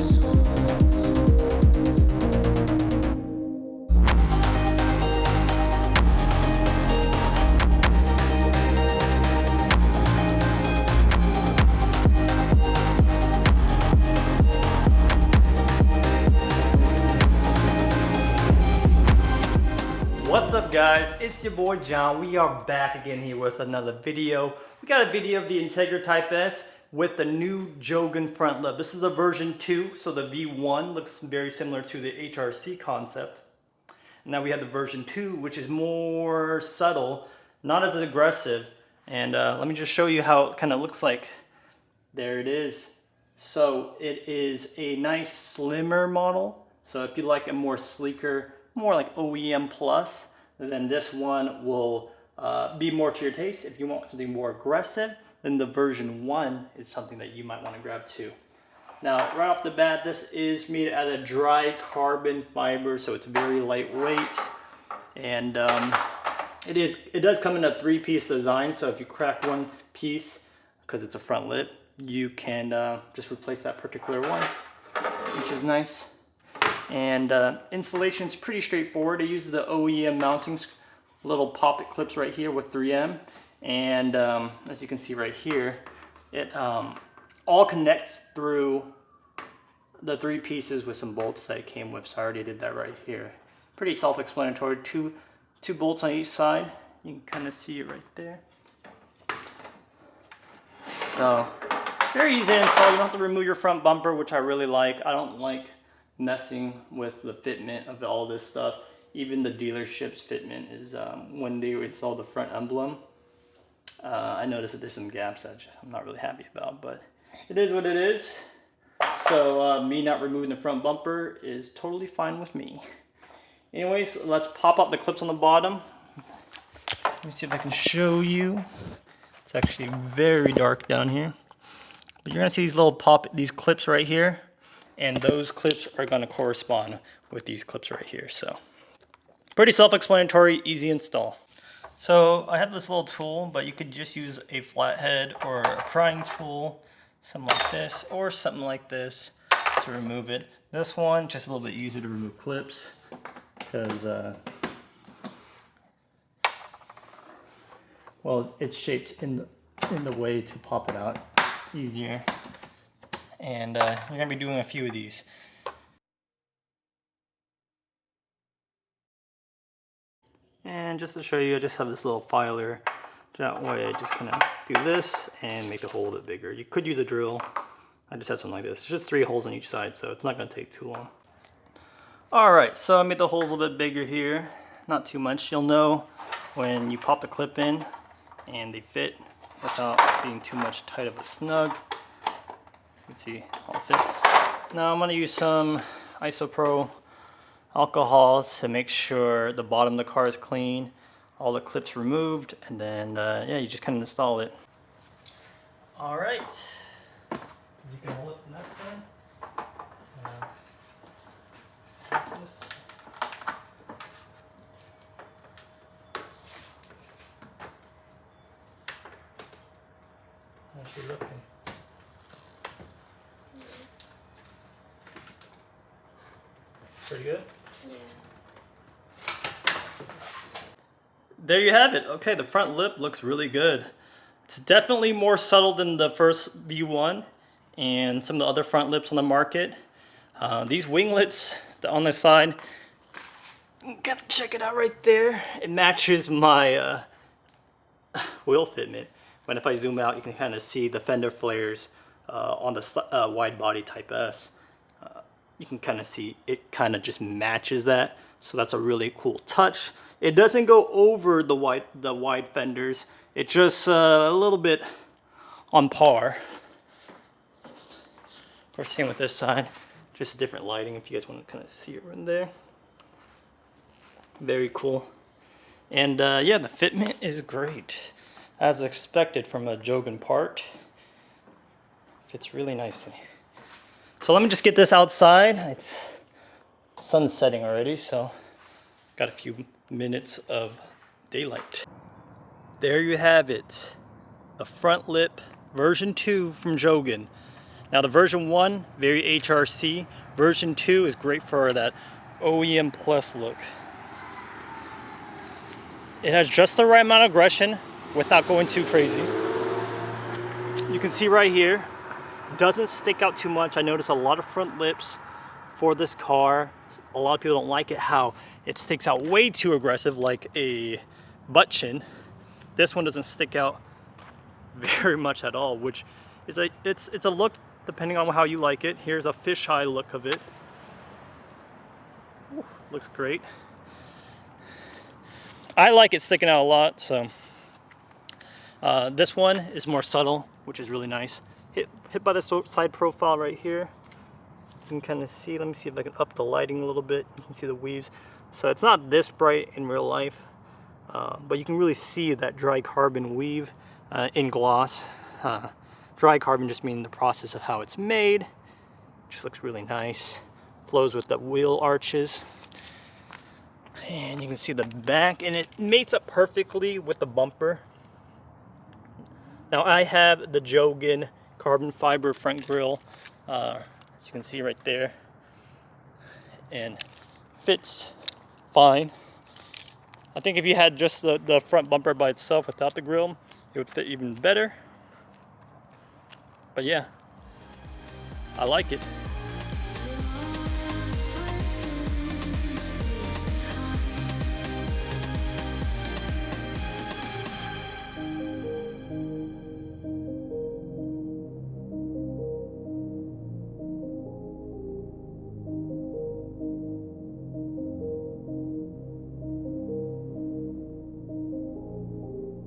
What's up guys, it's your boy John. We are back again here with another video. We got a video of the Integra Type S with the new Joan front lip. This is a version 2, so the V1 looks very similar to the HRC concept. Now we have the version 2, which is more subtle, not as aggressive. And let me just show you how it kind of looks like. There it is. So it is a nice slimmer model. So if you like a more sleeker, more like OEM plus, then this one will be more to your taste. If you want something more aggressive, then the version 1 is something that you might want to grab too. Now, right off the bat, this is made out of dry carbon fiber, so it's very lightweight, and it does come in a 3-piece design. So if you crack one piece, because it's a front lip, you can just replace that particular one, which is nice. And installation is pretty straightforward. I use the OEM mounting little pop-it clips right here with 3M, and as you can see right here, it all connects through the 3 pieces with some bolts that it came with. So I already did that right here. Pretty self-explanatory. Two bolts on each side. You can kind of see it right there. So very easy to install. You don't have to remove your front bumper, which I really like. I don't like messing with the fitment of all this stuff. Even the dealership's fitment is when they install the front emblem, I noticed that there's some gaps that I'm not really happy about, but it is what it is. So me not removing the front bumper is totally fine with me. Anyways, let's pop up the clips on the bottom. Let me see if I can show you. It's actually very dark down here, but you're gonna see these clips right here. And those clips are going to correspond with these clips right here. So pretty self-explanatory, easy install. So I have this little tool, but you could just use a flathead or a prying tool, something like this, or something like this to remove it. This one, just a little bit easier to remove clips because, well, it's shaped in the way to pop it out easier. And we're going to be doing a few of these. And just to show you, I just have this little filer. That way I just kind of do this and make the hole a bit bigger. You could use a drill. I just have something like this. It's just 3 holes on each side, so it's not going to take too long. Alright, so I made the holes a little bit bigger here. Not too much. You'll know when you pop the clip in and they fit without being too much tight of a snug. You can see all fits. Now I'm going to use some isopro alcohol to make sure the bottom of the car is clean, all the clips removed, and then yeah, you just kind of install it. All right, you can hold it from that side. How's she looking? Pretty good? Yeah. There you have it. Okay, the front lip looks really good. It's definitely more subtle than the first V1 and some of the other front lips on the market. These winglets on the side, you gotta check it out right there. It matches my wheel fitment. But if I zoom out, you can kind of see the fender flares on the wide body Type S. You can kind of see it kind of just matches that, so that's a really cool touch. It doesn't go over the wide fenders. It's just a little bit on par. Of course, same with this side, just different lighting if you guys want to kind of see it right there. Very cool. And yeah, the fitment is great, as expected from a Joan part. Fits really nicely. So let me just get this outside. It's sun's setting already, so got a few minutes of daylight. There you have it. The front lip version 2 from Joan. Now the version 1, very HRC. Version 2 is great for that OEM Plus look. It has just the right amount of aggression without going too crazy. You can see right here, doesn't stick out too much. I notice a lot of front lips for this car. A lot of people don't like it how it sticks out way too aggressive like a butt chin. This one doesn't stick out very much at all, which is it's a look depending on how you like it. Here's a fisheye look of it. Ooh, looks great. I like it sticking out a lot, so this one is more subtle, which is really nice. Hit by the side profile right here. You can kind of see, let me see if I can up the lighting a little bit. You can see the weaves. So it's not this bright in real life, but you can really see that dry carbon weave in gloss. Dry carbon just means the process of how it's made. Just looks really nice. Flows with the wheel arches. And you can see the back, and it mates up perfectly with the bumper. Now I have the Joan carbon fiber front grille, as you can see right there, and fits fine. I think if you had just the front bumper by itself without the grille, it would fit even better. But yeah, I like it.